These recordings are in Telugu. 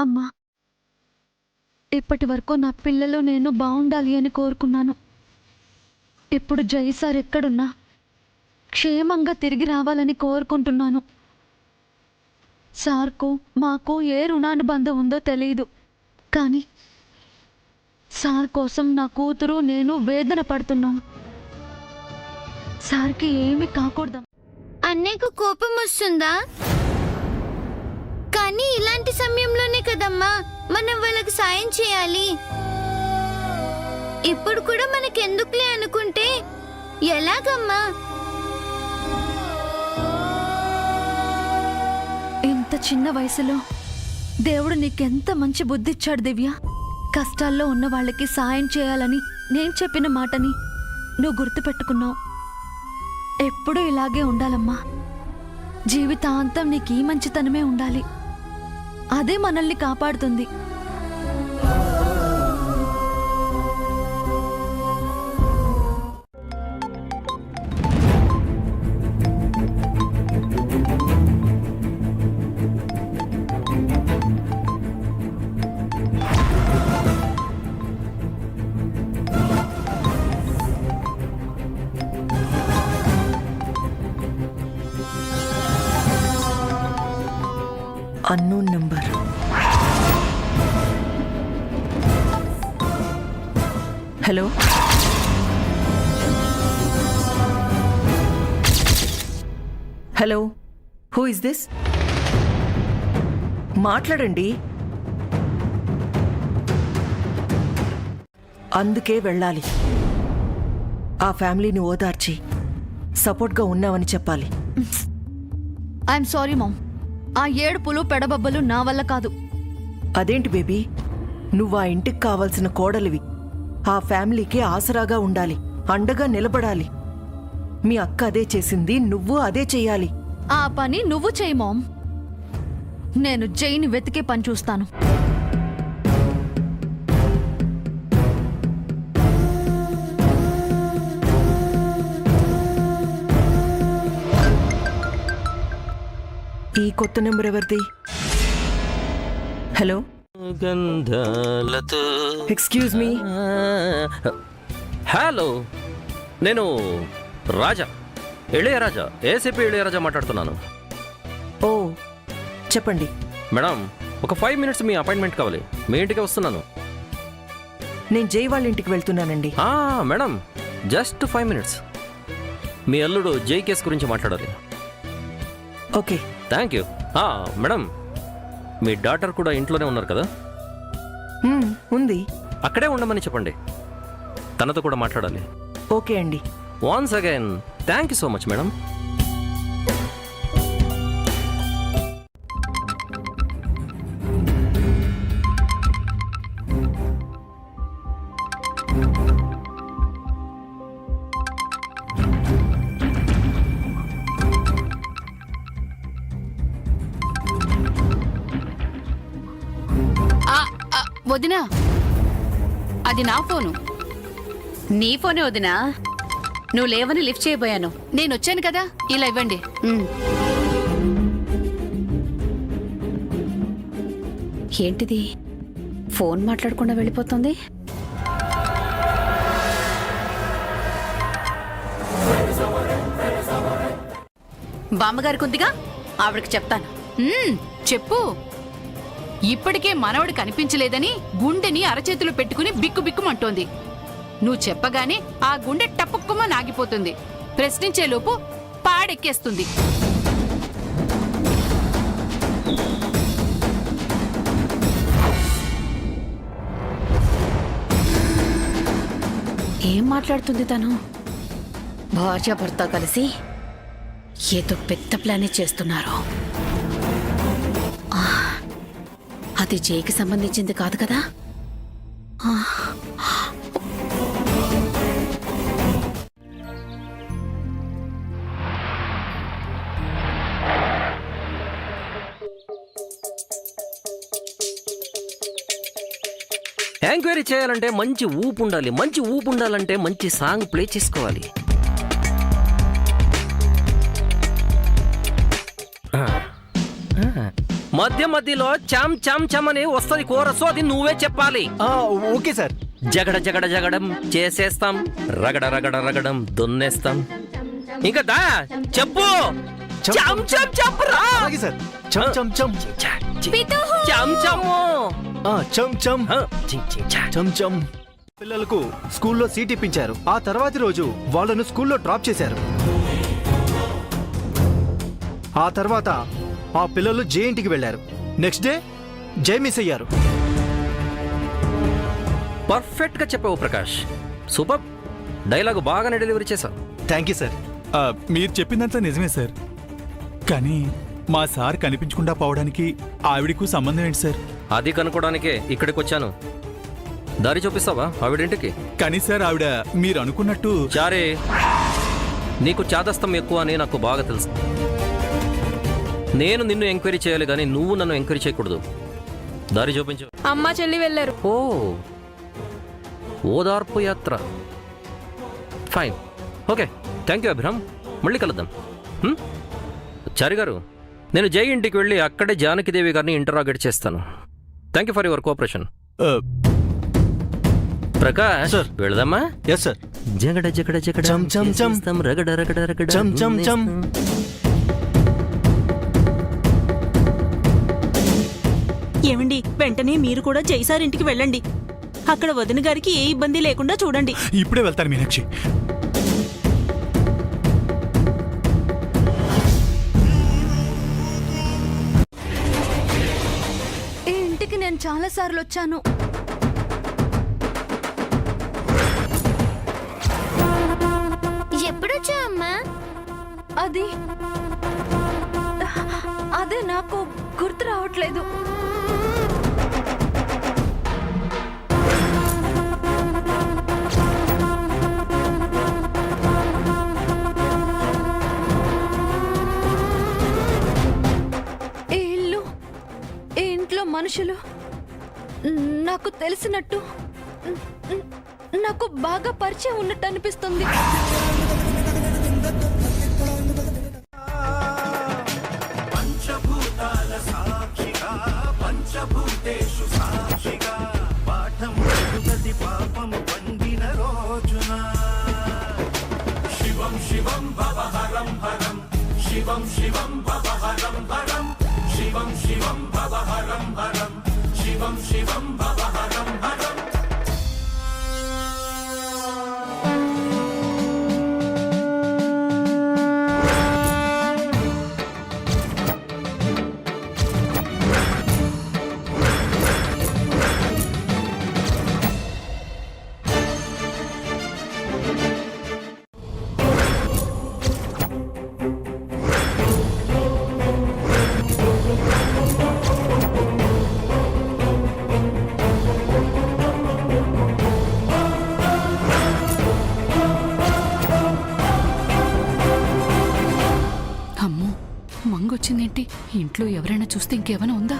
అమ్మా, ఇప్పటి వరకు నా పిల్లలు నేను బాగుండాలి అని కోరుకున్నాను. ఇప్పుడు జై సార్ ఎక్కడున్నా క్షేమంగా తిరిగి రావాలని కోరుకుంటున్నాను. సార్కు మాకు ఏ రుణానుబంధం ఉందో తెలియదు, కానీ సార్ కోసం నా కూతురు నేను వేదన పడుతున్నాం. సార్కి ఏమీ కాకూడదు. అన్నయ్యకు కోపం వస్తుందా? కానీ ఇలాంటి సమయంలోనే కదమ్మా మనం వాళ్ళకి సాయం చేయాలి. ఇప్పుడు కూడా మనకెందుకులే అనుకుంటే ఎలాగమ్మా? ఇంత చిన్న వయసులో దేవుడు నీకెంత మంచి బుద్ధి ఇచ్చాడు దివ్య. కష్టాల్లో ఉన్న వాళ్ళకి సాయం చేయాలని నేను చెప్పిన మాటని నువ్వు గుర్తుపెట్టుకున్నావు. ఎప్పుడూ ఇలాగే ఉండాలమ్మా. జీవితాంతం నీకు ఈ మంచితనమే ఉండాలి. అదే మనల్ని కాపాడుతుంది. Unknown number. Hello, hello, who is this? మాట్లాడండి. అందుకే వెళ్ళాలి. ఆ ఫ్యామిలీని ఓదార్చి సపోర్ట్గా ఉన్నావని చెప్పాలి. I'm sorry ma'am. ఆ ఏడుపులు పెడబబ్బలు నా వల్ల కాదు. అదేంటి బేబీ, నువ్వు ఆ ఇంటికి కావాల్సిన కోడలివి. ఆ ఫ్యామిలీకి ఆసరాగా ఉండాలి, అండగా నిలబడాలి. మీ అక్క అదే చేసింది, నువ్వు అదే చెయ్యాలి. ఆ పని నువ్వు చెయ్యి మామ్. నేను జైని వెతికే పని చూస్తాను. ఈ కొత్త నెంబర్ ఎవరిది? హలో, గంధాలతో ఎక్స్క్యూజ్ మీ. హలో, నేను రాజా, ఇళయరాజా, ఏసీపీ ఇళయరాజా మాట్లాడుతున్నాను. ఓ, చెప్పండి. మేడం, ఒక 5 minutes మీ అపాయింట్మెంట్ కావాలి. మీ ఇంటికి వస్తున్నాను. నేను జై వాళ్ళ ఇంటికి వెళ్తున్నానండి. Madam, just 5 minutes. మీ అల్లుడు జై కేసు గురించి మాట్లాడాలి. Okay, thank you. మేడం, మీ డాటర్ కూడా ఇంట్లోనే ఉన్నారు కదా? ఉంది. అక్కడే ఉండమని చెప్పండి. తనతో కూడా మాట్లాడాలి. ఓకే అండి. Once again thank you so much madam. వదినా, అది నా ఫోను. నీ ఫోనే వదినా. నువ్వు లేవని లిఫ్ట్ చేయబోయాను. నేను వచ్చాను కదా, ఇలా ఇవ్వండి. ఏంటిది, ఫోన్ మాట్లాడకుండా వెళ్ళిపోతుంది? బామ్మగారికి ఉందిగా, ఆవిడకి చెప్తాను. చెప్పు. ఇప్పటికే మనవడు కనిపించలేదని గుండెని అరచేతులు పెట్టుకుని బిక్కు బిక్కుమంటోంది. నువ్వు చెప్పగానే ఆ గుండె టపుక్కుమని ఆగిపోతుంది. ప్రశ్నించేలోపు పాడెక్కేస్తుంది. ఏం మాట్లాడుతుంది తను? భార్యాభర్త కలిసి ఏదో పెద్ద ప్లానే చేస్తున్నారు. అది జైకి సంబంధించింది కాదు కదా? ఎంక్వైరీ చేయాలంటే మంచి ఊపు ఉండాలి. మంచి ఊపు ఉండాలంటే మంచి సాంగ్ ప్లే చేసుకోవాలి. మధ్య మధ్యలో చామ్ చామ్ చామ్ అని వస్తుంది కోరసు, అది నువ్వే చెప్పాలి. Okay sir. జగడ జగడ జగడం చేసేస్తాం, రగడ రగడ రగడం దున్నేస్తాం. ఇంకా దా చెప్పు. చామ్ చామ్ చెప్పరా. అలాగే సార్. చమ్ చమ్ చమ్ చామ్ చాము. చమ్ చమ్ చమ్ చమ్. పిల్లలకు స్కూల్లో సీట్ ఇప్పించారు. ఆ తర్వాతి రోజు వాళ్ళను స్కూల్లో డ్రాప్ చేశారు. ఆ తర్వాత ఆ పిల్లలు జే ఇంటికి వెళ్లారు. నెక్స్ట్ డే జై మిస్ అయ్యారు. పర్ఫెక్ట్ గా చెప్పావు ప్రకాష్, సూపర్. డైలాగ్ బాగానే డెలివరీ చేశావు. Thank you sir. మీరు చెప్పిందంతా నిజమే సార్, కానీ మా సార్ కనిపించకుండా పోవడానికి ఆవిడకు సంబంధం ఏంటి సార్? అది కనుక్కోడానికే ఇక్కడికి వచ్చాను. దారి చూపిస్తావా ఆవిడింటికి? కానీ సార్ ఆవిడ మీరు అనుకున్నట్టు చారే, నీకు చాదస్తం ఎక్కువ అని నాకు బాగా తెలుసు. నేను నిన్ను ఎంక్వైరీ చేయాలి కానీ నువ్వు నన్ను ఎంక్వైరీ చేయకూడదు. దారి చూపించు. అమ్మ చెల్లి వెళ్ళారు. ఓ ఓదార్పు యాత్ర. Fine, okay, thank you Abhiram. మళ్ళీ కలుద్దాం. చారి గారు, నేను జై ఇంటికి వెళ్ళి అక్కడే జానకిదేవి గారిని ఇంటరాగేట్ చేస్తాను. Thank you for your cooperation. Prakash sir. వెళదామా? Yes sir. జగడ జగడ జగడ చమ్ చమ్ చమ్. చేసేస్తాం, రగడ రగడ రగడ చమ్ చమ్ చమ్. ఏమండి, వెంటనే మీరు కూడా జైసారింటికి వెళ్ళండి. అక్కడ వదిన గారికి ఏ ఇబ్బంది లేకుండా చూడండి. ఇప్పుడే వెళ్తాను మీనాక్షి. ఈ ఇంటికి నేను చాలా సార్లు వచ్చాను. ఎప్పుడొచ్చా అమ్మా? అదే నాకు గుర్తు రావట్లేదు. ఈ ఇల్లు, ఈ ఇంట్లో మనుషులు నాకు తెలిసినట్టు, నాకు బాగా పరిచయం ఉన్నట్టు అనిపిస్తుంది. అమ్మో, మంగొచ్చిందేంటి? ఇంట్లో ఎవరైనా చూస్తే ఇంకేమైనా ఉందా?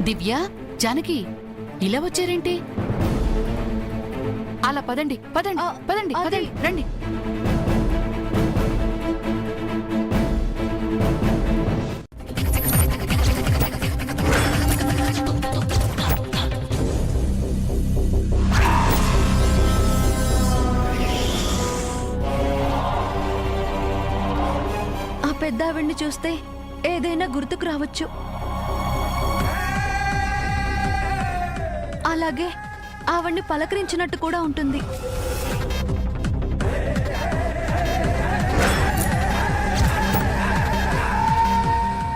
దివ్య, జానకి ఇలా వచ్చారేంటి? అలా పదండి పదండి పదండి పదండి, రండి. పెద్దావిడ్ని చూస్తే ఏదైనా గుర్తుకు రావచ్చు. అలాగే ఆవిడ్ని పలకరించినట్టు కూడా ఉంటుంది.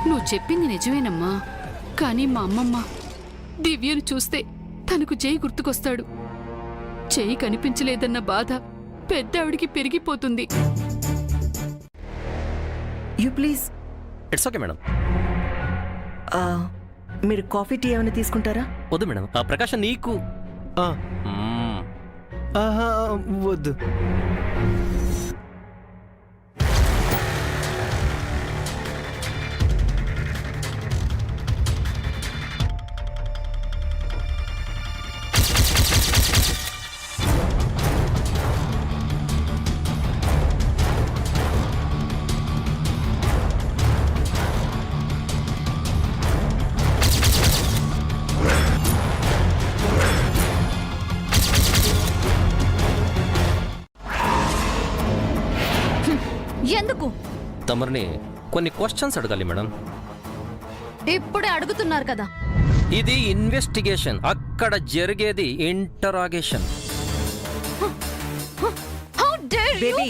నువ్వు చెప్పింది నిజమేనమ్మా, కానీ మా అమ్మమ్మ దివ్యను చూస్తే తనకు జై గుర్తుకొస్తాడు. చెయ్యి కనిపించలేదన్న బాధ పెద్దావిడికి పెరిగిపోతుంది. You please. It's okay madam. మీరు కాఫీ టీ ఏమైనా తీసుకుంటారా? వద్దు మేడం. ప్రకాశం నీకు వద్దు. తమరిని కొన్ని క్వశ్చన్స్ అడగాలి మేడం. ఇప్పుడే అడుగుతున్నారు కదా. ఇది ఇన్వెస్టిగేషన్, అక్కడ జరిగేది interrogation. How dare you! Baby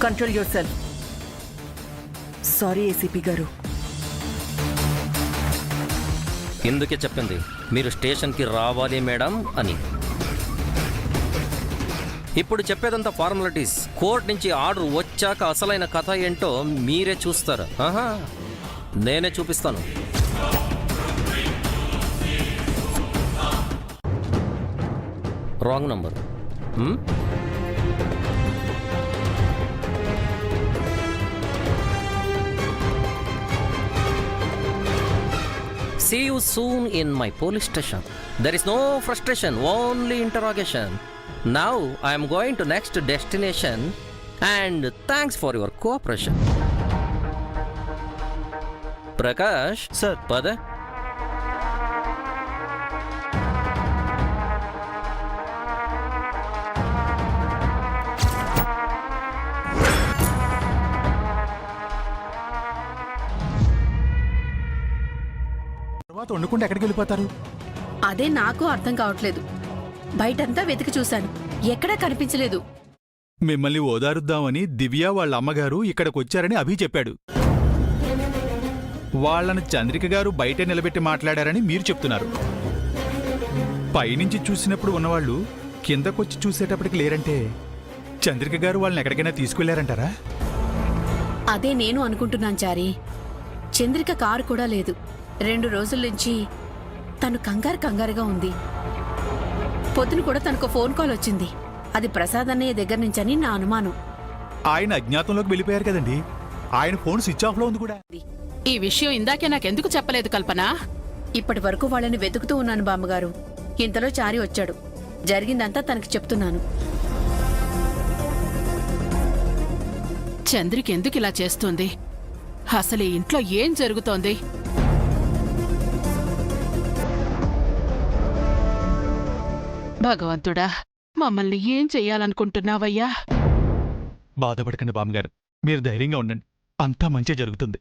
control your self. Sorry ACP గారు. ఇందుకే చెప్పింది మీరు స్టేషన్కి రావాలి మేడం అని. ఇప్పుడు చెప్పేదంతా ఫార్మాలిటీస్. కోర్టు నుంచి ఆర్డర్ వచ్చాక అసలైన కథ ఏంటో మీరే చూస్తారు. ఆహా, నేనే చూపిస్తాను. Wrong number. See you soon in my police station. There is no frustration, only interrogation. Now I am going to next destination and thanks for your cooperation. Prakash, sir. Pada. తర్వాత వండుకుంటే ఎక్కడికి వెళ్ళిపోతారు? అదే నాకు అర్థం కావట్లేదు. బయటంతా వెతికి చూశాను, ఎక్కడా కనిపించలేదు. మిమ్మల్ని ఓదారుద్దామని దివ్య వాళ్ళ అమ్మగారు ఇక్కడికి వచ్చారని అభి చెప్పాడు. వాళ్ళను చంద్రిక గారు బయట నిలబెట్టి మాట్లాడారని మీరు చెప్తున్నారు. పైనుంచి చూసినప్పుడు ఉన్నవాళ్ళు కిందకొచ్చి చూసేటప్పటికి లేరంటే చంద్రిక గారు వాళ్ళని ఎక్కడికైనా తీసుకెళ్లారంటారా? అదే నేను అనుకుంటున్నాను చారి. చంద్రిక కారు కూడా లేదు. 2 రోజుల నుంచి తను కంగారుగా ఉంది. పొద్దున కూడా తనకు ఫోన్ కాల్ వచ్చింది. అది ప్రసాద్ అన్నయ్య దగ్గర నుంచని నా అనుమానం. ఆయన అజ్ఞాతంలోకి వెళ్ళిపోయారు కదండి. ఆయన ఫోన్ స్విచ్ ఆఫ్ లో ఉంది కూడా. ఈ విషయం ఇందాకే నాకెందుకు చెప్పలేదు కల్పన? ఇప్పటి వరకు వాళ్ళని వెతుకుతూ ఉన్నాను బామ్మగారు. ఇంతలో చారి వచ్చాడు. జరిగిందంతా తనకి చెప్తున్నాను. చంద్రికి ఎందుకు ఇలా చేస్తుంది? అసలు ఈ ఇంట్లో ఏం జరుగుతోంది? భగవంతుడా, మమ్మల్ని ఏం చెయ్యాలనుకుంటున్నావయ్యా? బాధపడకండి బామ్మగారు, మీరు ధైర్యంగా ఉండండి. అంతా మంచి జరుగుతుంది.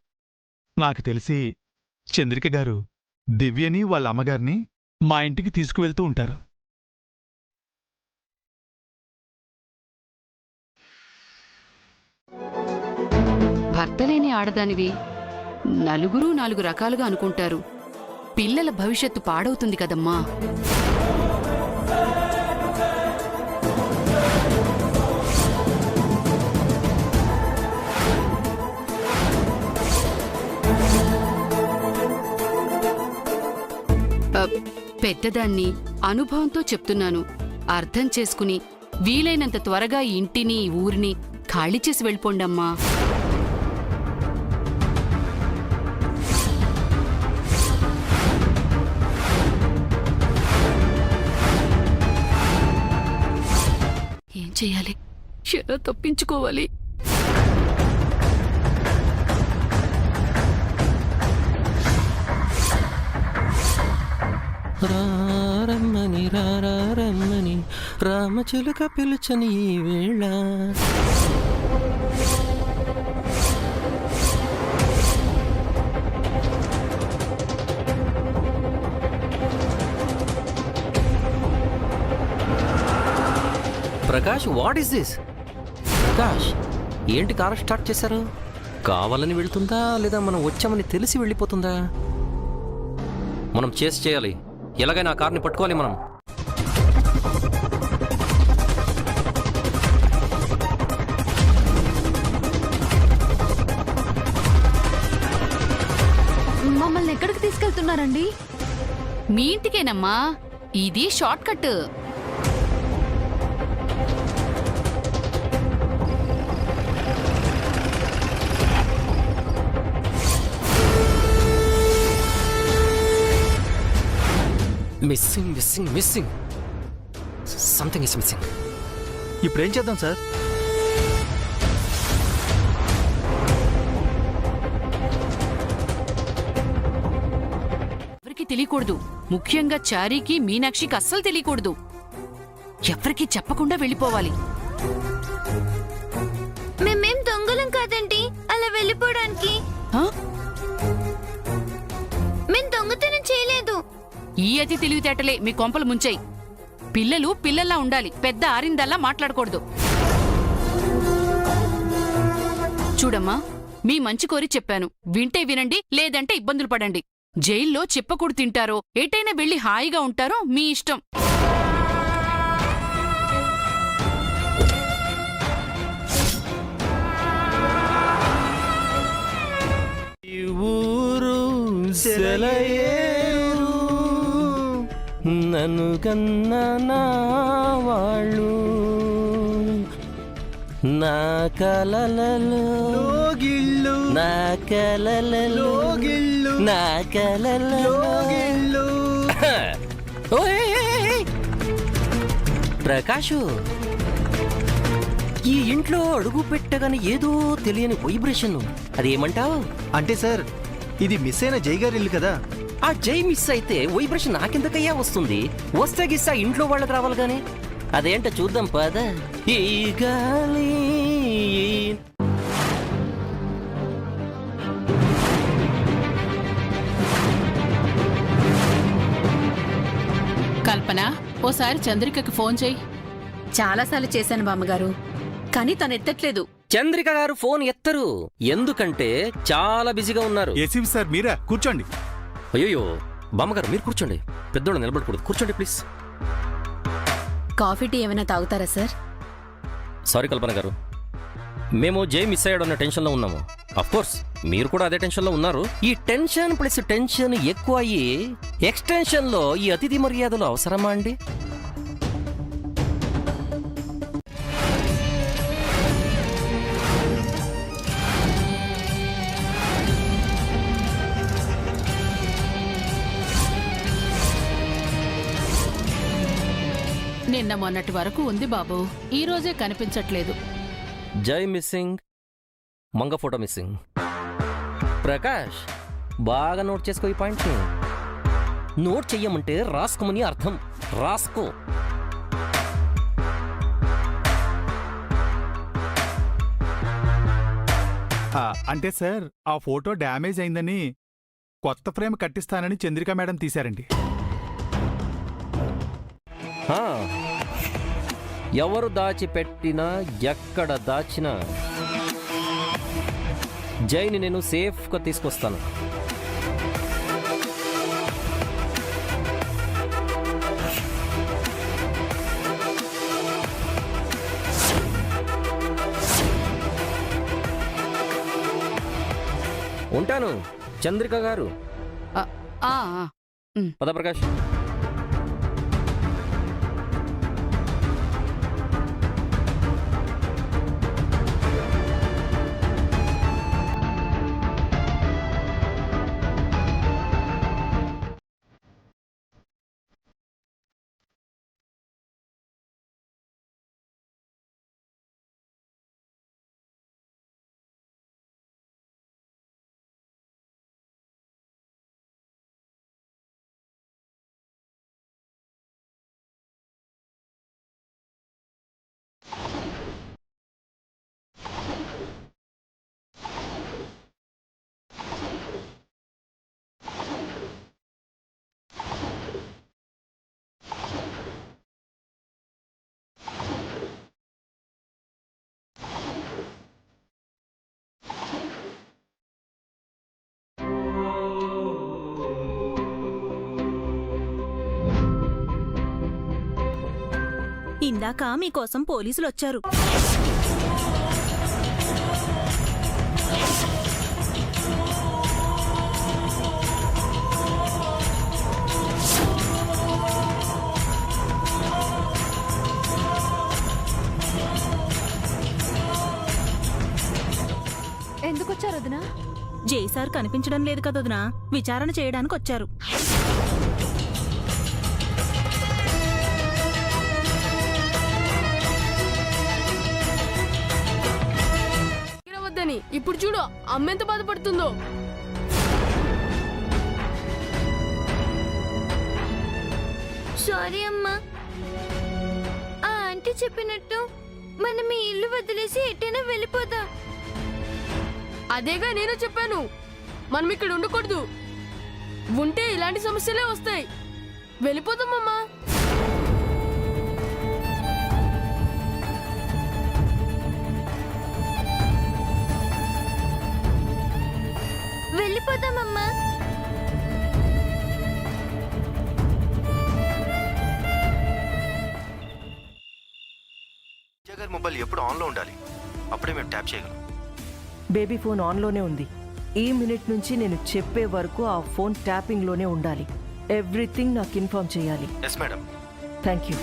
నాకు తెలిసి చంద్రిక గారు దివ్యని వాళ్ళ అమ్మగారిని మా ఇంటికి తీసుకువెళ్తూ ఉంటారు. భర్తలేని ఆడదానివి నలుగురు 4 రకాలుగా అనుకుంటారు. పిల్లల భవిష్యత్తు పాడవుతుంది కదమ్మా. పెద్దదాన్ని, అనుభవంతో చెప్తున్నాను. అర్థం చేసుకుని వీలైనంత త్వరగా ఈ ఇంటిని, ఈ ఊరిని ఖాళీ చేసి వెళ్ళిపోండమ్మా. ఏం చెయ్యాలి? ఎలా తప్పించుకోవాలి? రమ్మని రమ్మని రామచిలుక పిలుచని ఈ వేళ. Prakash, what is this? Prakash, ఏంటి కారు స్టార్ట్ చేశారు? కావాలని వెళ్తుందా లేదా మనం వచ్చామని తెలిసి వెళ్ళిపోతుందా? మనం చేయాలి. ఎలాగైనా ఆ కార్ని పట్టుకోవాలి మనం. మమ్మల్ని ఎక్కడికి తీసుకెళ్తున్నారండి? మీ ఇంటికేనమ్మా. ఇది short cut. Missing something is missing. ఇప్పుడేం చేద్దాం సార్? ఎవరికి తెలియకూడదు. ముఖ్యంగా చారీకి, మీనాక్షికి అస్సలు తెలియకూడదు. ఎవరికి చెప్పకుండా వెళ్ళిపోవాలి. మేమేం దొంగలం కాదండి. ఆ? మేము దొంగతనం చేయలేదు. ఈ అతి తెలివితేటలే మీ కొంపలు ముంచాయి. పిల్లలు పిల్లల్లా ఉండాలి, పెద్ద ఆరిందల్లా మాట్లాడకూడదు. చూడమ్మా, మీ మంచి కోరి చెప్పాను. వింటే వినండి, లేదంటే ఇబ్బందులు పడండి. జైల్లో చెప్పకూడు తింటారో ఎటైనా వెళ్లి హాయిగా ఉంటారో మీ ఇష్టం. ఊరు సెలయేరు నన్ను కన్నా నా వాళ్ళు నా కలలలో లోగిళ్ళు నా కలలలో లోగిళ్ళు నా కలలలో లోగిళ్ళు. ప్రకాషు, ఈ ఇంట్లో అడుగు పెట్టగానే ఏదో తెలియని వైబ్రేషన్, అదేమంటావు? అంటే సార్, ఇది మిస్ అయిన జై గారి ఇల్లు కదా. ఆ జై మిస్ అయితే వైబ్రేషన్ నాకెందుకయ్యా వస్తుంది? వస్తే గిస్సా ఇంట్లో వాళ్ళకి రావాలి గానీ. అదేంటో చూద్దాం పద. ఈ గాలి కల్పన, ఓసారి చంద్రికకి ఫోన్ చెయ్యి. చాలాసార్లు చేశాను బామ్మగారు, కానీ తను ఎత్తట్లేదు. చంద్రిక గారు ఫోన్ ఎత్తరు, ఎందుకంటే చాలా బిజీగా ఉన్నారు. ఏసీపీ సార్ మీరా, కూర్చోండి. అయ్యో బామ్మగారు మీరు కూర్చోండి, పెద్దోళ్ళు నిలబడకూడదు, కూర్చోండి ప్లీజ్. కాఫీ టీ ఏమైనా తాగుతారా సార్? సారీ కల్పన గారు, మేము జై మిస్ అయ్యాడు అన్న టెన్షన్లో ఉన్నాము. కోర్స్ మీరు కూడా అదే టెన్షన్లో ఉన్నారు. ఈ టెన్షన్ ప్లస్ టెన్షన్ ఎక్కువ అయ్యి ఎక్స్టెన్షన్లో ఈ అతిథి మర్యాదలు అవసరమా అండి? నిన్న మొన్నటి వరకు ఉంది బాబు, ఈ రోజే కనిపించట్లేదు. జై missing, Manga photo missing. Prakash, బాగా నోట్ చేసుకో ఈ పాయింట్ని. నోట్ చెయ్యమంటే రాసుకోమని అర్థం, రాసుకో. అంటే సార్, ఆ ఫోటో డ్యామేజ్ అయిందని కొత్త ఫ్రేమ్ కట్టిస్తానని చంద్రిక మేడం తీశారండి. ఆ, ఎవరు దాచిపెట్టినా ఎక్కడ దాచినా జైని నేను సేఫ్గా తీసుకొస్తాను. ఉంటాను చంద్రిక గారు. ఆ, ఆ, పద ప్రకాష్. ఇందాక మీకోసం పోలీసులొచ్చారు. ఎందుకొచ్చారు వదినా? జై సార్ కనిపించడం లేదు కదొదినా, విచారణ చేయడానికి వచ్చారు. వద్దని ఇప్పుడు చూడు అమ్మెంత బాధపడుతుందో. సారీ అమ్మా. ఆ ఆంటీ చెప్పినట్టు మనం ఈ ఇల్లు వదిలేసి ఎటైనా వెళ్ళిపోదాం. అదేగా నేను చెప్పాను, మనం ఇక్కడ ఉండకూడదు. ఉంటే ఇలాంటి సమస్యలే వస్తాయి. వెళ్ళిపోతామమ్మా. వెళ్ళిపోతామమ్మా. విజయ్ గారి మొబైల్ ఎప్పుడు ఆన్లో ఉండాలి, అప్పుడే మేము ట్యాప్ చేయగలం. బేబీ ఫోన్ ఆన్లోనే ఉంది. ఈ మినిట్ నుంచి నేను చెప్పే వరకు ఆ ఫోన్ ట్యాపింగ్లోనే ఉండాలి. ఎవ్రీథింగ్ నాకు ఇన్ఫార్మ్ చేయాలి. Yes madam. Thank you.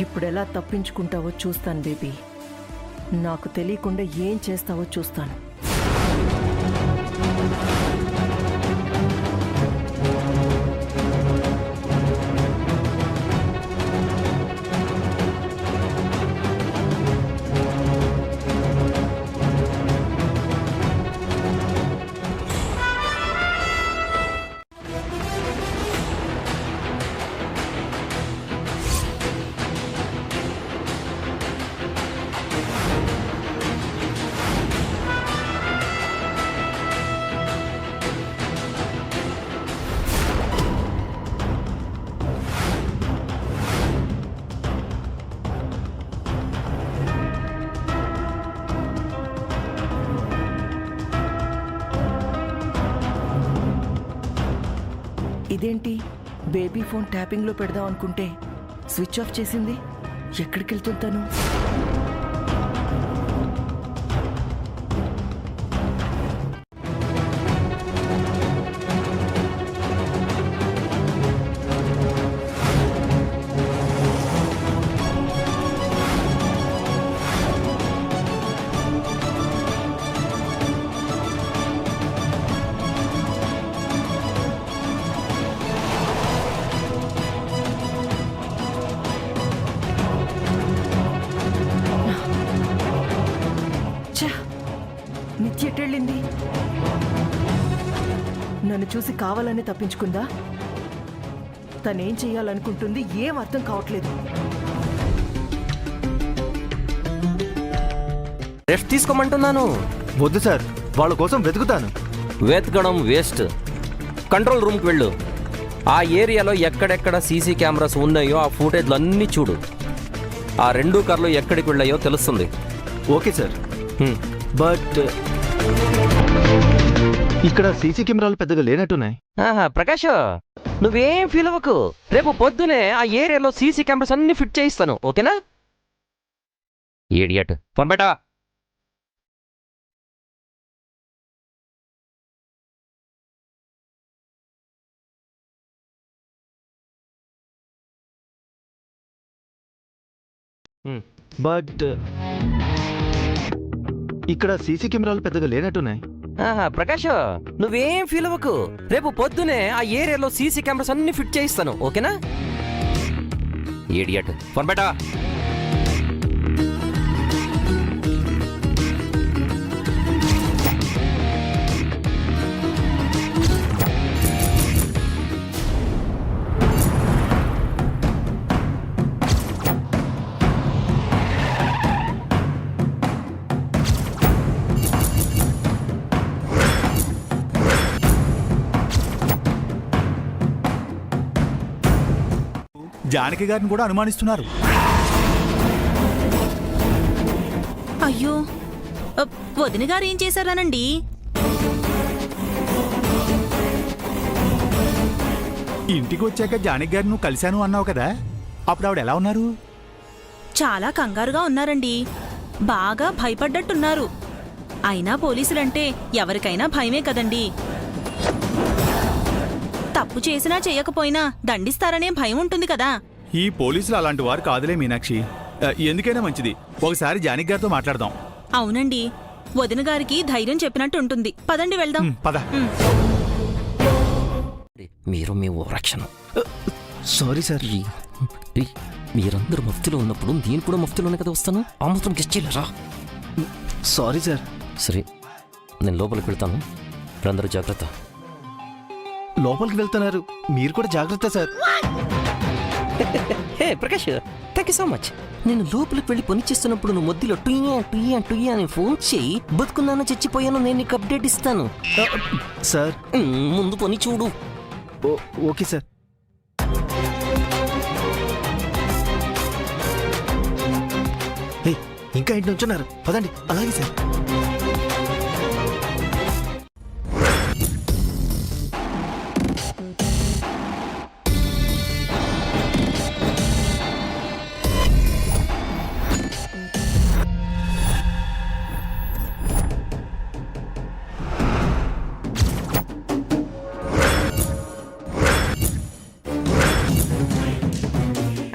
ఇప్పుడు ఎలా తప్పించుకుంటావో చూస్తాను బేబీ. నాకు తెలియకుండా ఏం చేస్తావో చూస్తాను. ఇదేంటి, బేబీ ఫోన్ ట్యాపింగ్లో పెడదాం అనుకుంటే స్విచ్ ఆఫ్ చేసింది. ఎక్కడికి వెళ్తుంటాను? నిత్య ఎటెళ్ళింది? నన్ను చూసి కావాలని తప్పించుకుందా? తనేం చెయ్యాలనుకుంటుంది ఏం అర్థం కావట్లేదు. రెస్ట్ తీసుకోమంటున్నాను. వద్దు సార్, వాళ్ళ కోసం వెతుకుతాను. వెతకడం వేస్ట్. కంట్రోల్ రూమ్కి వెళ్ళు. ఆ ఏరియాలో ఎక్కడెక్కడ సీసీ కెమెరాస్ ఉన్నాయో ఆ ఫుటేజ్లు అన్నీ చూడు. ఆ 2 కార్లు ఎక్కడికి వెళ్ళాయో తెలుస్తుంది. Okay sir. బట్ ఇక్కడ సీసీ కెమెరాలు పెద్దగా లేనట్టున్నాయి. ప్రకాష్, నువ్వేం ఫీల్ అవ్వకు. రేపు పొద్దునే ఆ ఏరియాలో సీసీ కెమెరాస్ అన్ని ఫిట్ చేయిస్తాను, ఓకేనా? Idiot, phone beta. బట్ ఇక్కడ సీసీ కెమెరాలు పెద్దగా లేనట్టున్నాయి. ప్రకాష్, నువ్వేం ఫీల్ అవ్వకు. రేపు పొద్దునే ఆ ఏరియాలో సీసీ కెమెరాస్ అన్ని ఫిట్ చేయిస్తాను, ఓకేనా? Idiot, phone beta. జానకి గారిని కూడా అనుమానిస్తున్నారు. అయ్యో, వదిన గారు ఏం చేశారానండి? ఇంటికి వచ్చాక జానకి గారిని నువ్వు కలిశాను అన్నావు కదా, అప్పుడు ఆవిడ ఎలా ఉన్నారు? చాలా కంగారుగా ఉన్నారండి. బాగా భయపడ్డట్టున్నారు. అయినా పోలీసులంటే ఎవరికైనా భయమే కదండి. తప్పు చేసినా చేయకపోయినా దండిస్తారనే భయం ఉంటుంది కదా. ఈ పోలీసులు అలాంటి వారు కాదులే మీనాక్షి. ఎందుకైనా మంచిది, ఒకసారి జానకి గారితో మాట్లాడదాం. అవునండి, వదిన గారికి ధైర్యం చెప్పినట్టు ఉంటుంది. పదండి వెళ్దాం. పద. మీరు మీ రక్షణ. Sorry sir. మీరందరూ మఫ్తిలో ఉన్నప్పుడు నేను కూడా మఫ్తిలోనే కదా వస్తాను. ఆ మాత్రం గెస్ట్ చేయలేరా? Sorry sir. సరే, నేను లోపలికి వెళ్తాను. మీరందరూ జాగ్రత్త. లోపలికి వెళ్తున్నారు, మీరు కూడా జాగ్రత్త sir. Hey Prakash, thank you so much. నేను లోపలికి వెళ్ళి పని చేస్తున్నప్పుడు నువ్వు మధ్యలో టుయ్యా అని ఫోన్ చేయి. బతుకున్నాను చచ్చిపోయాను నేను నీకు అప్డేట్ ఇస్తాను. సార్ ముందు పని చూడు. Okay sir. ఇంకా ఇంటి నుంచున్నారు, పదండి. అలాగే సార్.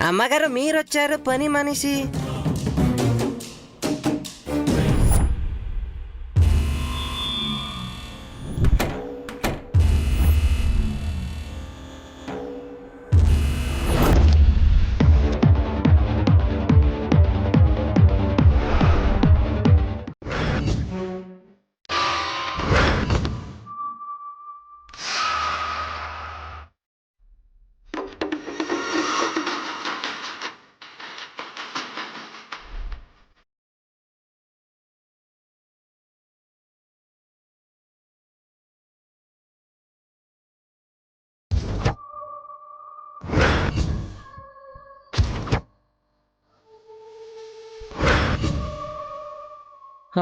అమ్మగారు మీరొచ్చారు, పని మనిషి.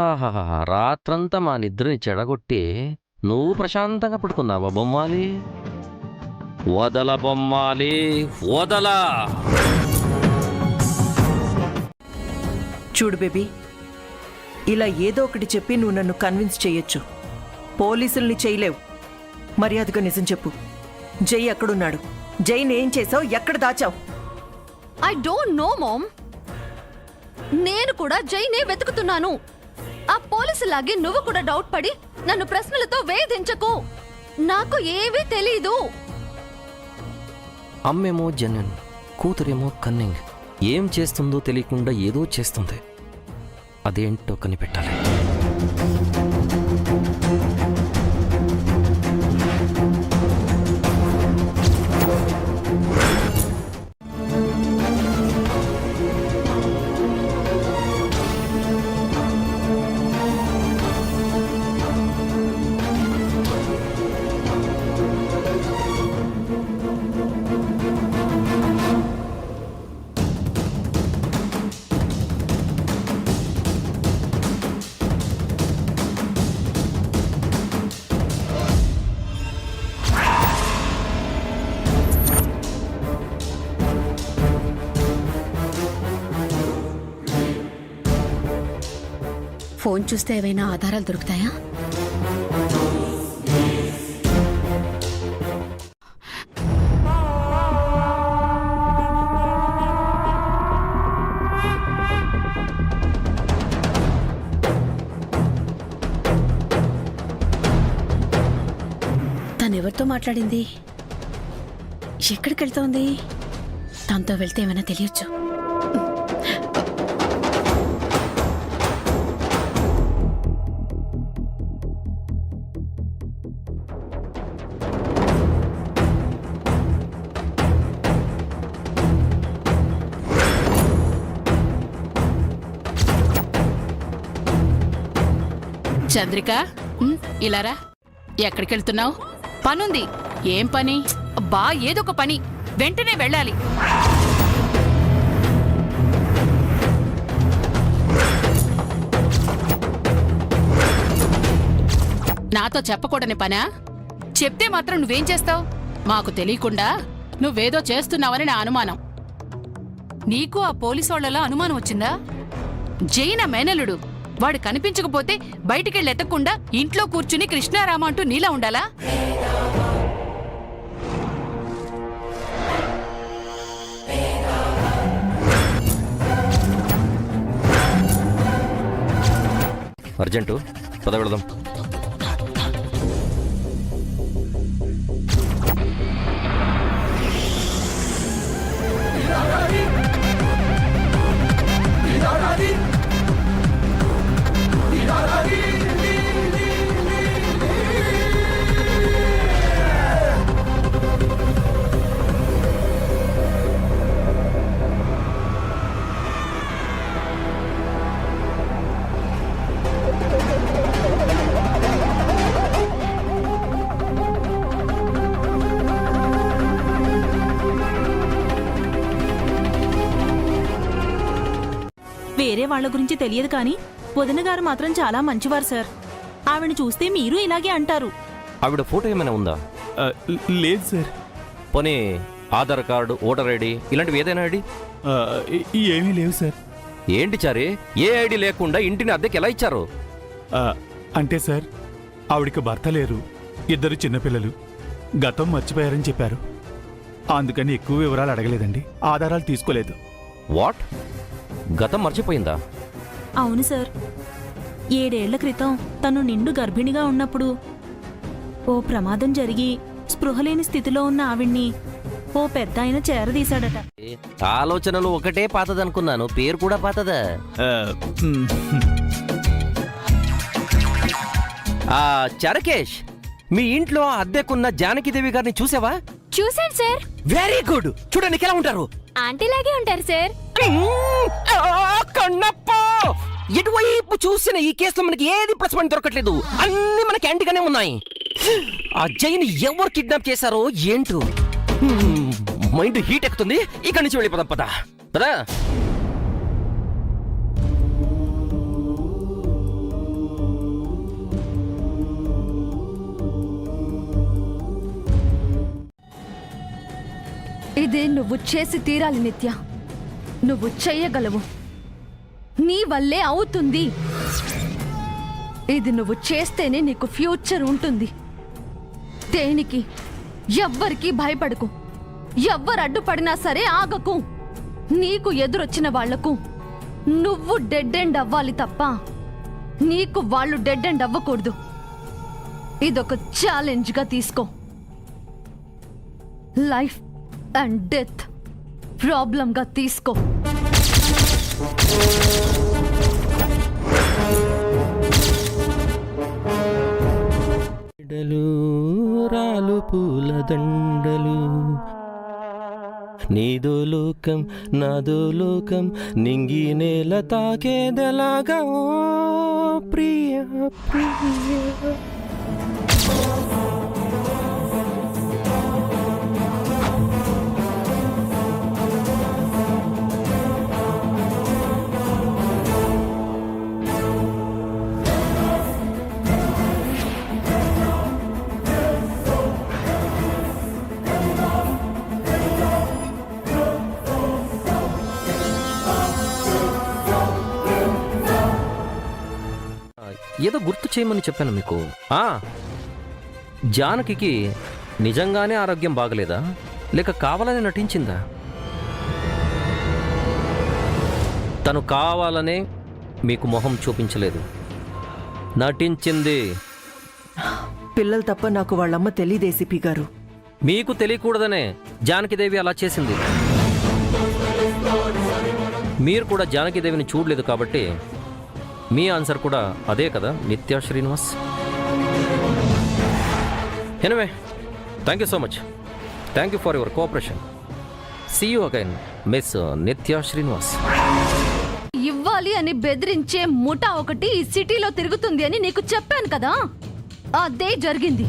ఆహాహా, రాత్రంతా మా నిద్రని చెడగొట్టి నువ్వు ప్రశాంతంగా పడుకున్నావా బొమ్మాలి? వదల బొమ్మాలి, వదలా. చూడు బేబీ, ఇలా ఏదో ఒకటి చెప్పి నువ్వు నన్ను కన్విన్స్ చేయొచ్చు. పోలీసుల్ని చేయలేవు. మర్యాదగా నిజం చెప్పు. జై ఎక్కడున్నాడు? జైని ఏం చేసావు? ఎక్కడ దాచావు? I don't know mom. నేను కూడా జైనే వెతుకుతున్నాను. ఆ పోలీసులాగే నువ్వు కూడా డౌట్ పడి నన్ను ప్రశ్నలతో వేధించకు. నాకు ఏవీ తెలీదు. అమ్మేమో జెన్యున్, కూతురేమో కన్నింగ్. ఏం చేస్తుందో తెలియకుండా ఏదో చేస్తుంది. అదేంటో కనిపెట్టాలి. ఫోన్ చూస్తే ఏవైనా ఆధారాలు దొరుకుతాయా? తనెవరితో మాట్లాడింది? ఎక్కడికి వెళ్తోంది? తనతో వెళ్తే ఏమైనా తెలియచ్చు. చంద్రిక, ఇలారా. ఎక్కడికెళ్తున్నావు? పనుంది. ఏం పని? అబ్బా, ఏదో ఒక పని. వెంటనే వెళ్ళాలి. నాతో చెప్పకూడని పనా? చెప్తే మాత్రం నువ్వేం చేస్తావు? మాకు తెలియకుండా నువ్వేదో చేస్తున్నావని నా అనుమానం. నీకు ఆ పోలీసోళ్లలో అనుమానం వచ్చిందా? జైన మేనలుడు. వాడు కనిపించకపోతే బయటికెళ్ళి ఎత్తకుండా ఇంట్లో కూర్చుని కృష్ణారామ అంటూ నీలా ఉండాలా? అర్జెంటు, పదవెళదాం. వేరే వాళ్ళ గురించి తెలియదు కానీ వదిన గారు మాత్రం చాలా మంచివారు సార్. ఆవిడ చూస్తే మీరు ఇలాగే అంటారు. ఆవిడ ఫోటో ఏమైనా ఉందా? లేదు సార్. పోనీ ఆధార్ కార్డు, ఓటర్ ఐడి ఇలాంటివి ఏదైనా ఐడి? ఏమీ లేవు సార్. ఏంటి చారి, ఏ ఐడి లేకుండా ఇంటిని అద్దెకి ఎలా ఇచ్చారు? అంటే సార్, ఆవిడికి భర్త లేరు, 2 చిన్నపిల్లలు, గతం మర్చిపోయారని చెప్పారు. అందుకని ఎక్కువ వివరాలు అడగలేదండి, ఆధారాలు తీసుకోలేదు. వాట్? గతం మర్చిపోయిందా? అవును సార్. 7 ఏళ్ల క్రితం తను నిండు గర్భిణిగా ఉన్నప్పుడు ఓ ప్రమాదం జరిగి స్పృహలేని స్థితిలో ఉన్న ఆవిడ్ని ఓ పెద్ద ఆయన చేరదీశాడట. ఆలోచనలు ఒకటే పాతదనుకున్నాను, పేరు కూడా పాతదా? చరకేష్, మీ ఇంట్లో అద్దెకున్న జానకిదేవి గారిని చూసావా? చూశాను సార్. Very good. చూడడానికి ఎలా ఉంటారు? ఆంటీలాగే ఉంటారు సార్. కన్నప్ప, ఎటువైపు చూసిన ఈ కేసులో మనకి ఏది ప్లస్ పాయింట్ దొరకట్లేదు, అన్ని మనకి యాంటీగానే ఉన్నాయి. ఆ జైని ఎవరు కిడ్నాప్ చేశారో ఏంటో మైండ్ హీట్ ఎక్కుతుంది. ఇక్కడి నుంచి వెళ్ళిపోదాం, పదా పదా. ఇదే నువ్వు చేసి తీరాలి నిత్య. నువ్వు చెయ్యగలవు, నీ వల్లే అవుతుంది. ఇది నువ్వు చేస్తేనే నీకు ఫ్యూచర్ ఉంటుంది. దేనికి ఎవ్వరికి భయపడకు, ఎవ్వరు అడ్డుపడినా సరే ఆగకు. నీకు ఎదురొచ్చిన వాళ్లకు నువ్వు డెడ్ ఎండ్ అవ్వాలి తప్ప నీకు వాళ్ళు డెడ్ ఎండ్ అవ్వకూడదు. ఇదొక ఛాలెంజ్గా తీసుకో. లైఫ్ అండ్ డెత్ ప్రాబ్లంగా తీసుకో. రాలు పూల దండలు, నీదో లోకం నాదో లోకం, నింగి నేల తాకేదెలాగా ప్రియ ప్రియ. ఏదో గుర్తు చేయమని చెప్పాను మీకు. జానకి నిజంగానే ఆరోగ్యం బాగలేదా, లేక కావాలని నటించిందా? తను కావాలనే మీకు మొహం చూపించలేదు, నటించింది. పిల్లలు తప్ప నాకు వాళ్ళమ్మ తెలీదు ఏసీపీ గారు. మీకు తెలియకూడదనే జానకిదేవి అలా చేసింది. మీరు కూడా జానకిదేవిని చూడలేదు కాబట్టి మీ ఆన్సర్ కూడా అదే కదా Nitya Srinivas. Anyway, thank you so much. Thank you for your cooperation. See you again miss Nitya Srinivas. ఇవ్వాలి అని బెదిరించే ముఠా ఒకటి ఈ సిటీలో తిరుగుతుంది అని నీకు చెప్పాను కదా, అదే జరిగింది.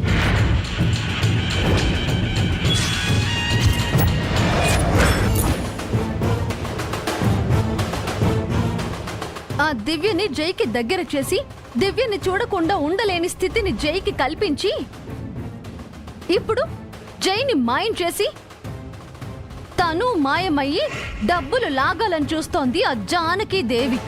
ఆ దివ్యని జైకి దగ్గర చేసి దివ్యని చూడకుండా ఉండలేని స్థితిని జైకి కల్పించి ఇప్పుడు జైని మాయం చేసి తను మాయమయ్యి డబ్బులు లాగాలని చూస్తోంది ఆ జానకి దేవి.